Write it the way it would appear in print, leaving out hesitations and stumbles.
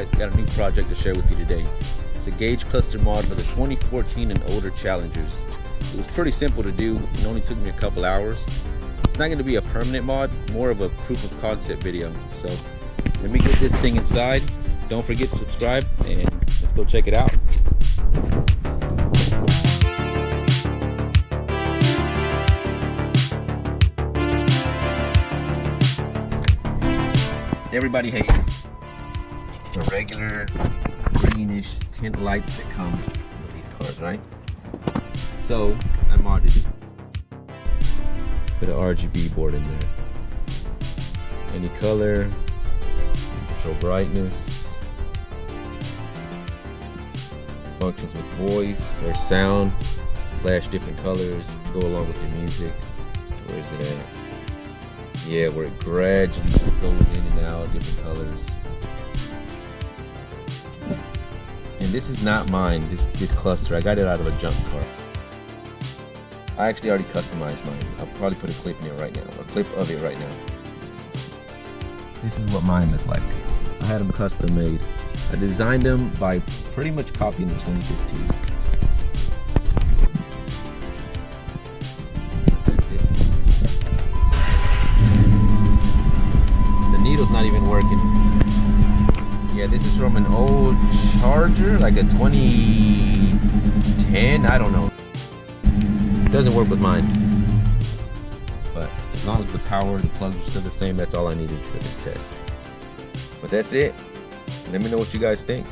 guys, got a new project to share with you today. It's a gauge cluster mod for the 2014 and older Challengers. It was pretty simple to do, it only took me a couple hours. It's not going to be a permanent mod, more of a proof of concept video. So let me get this thing inside. Don't forget to subscribe and let's go check it out. Everybody hates the regular greenish tint lights that come with these cars, right? So I modded it. Put an RGB board in there. Any color, control brightness, functions with voice or sound, flash different colors, go along with your music. Where is it at? Yeah, where it gradually just goes in and out, different colors. And this is not mine, this cluster. I got it out of a junk car. I actually already customized mine. I'll probably put a clip in it right now, a clip of it right now. This is what mine looked like. I had them custom made. I designed them by pretty much copying the 2015s. Needle's not even working. Yeah, this is from an old Charger, like a 2010, I don't know. It doesn't work with mine. But as long as the power, the plugs are still the same, that's all I needed for this test. But that's it. Let me know what you guys think.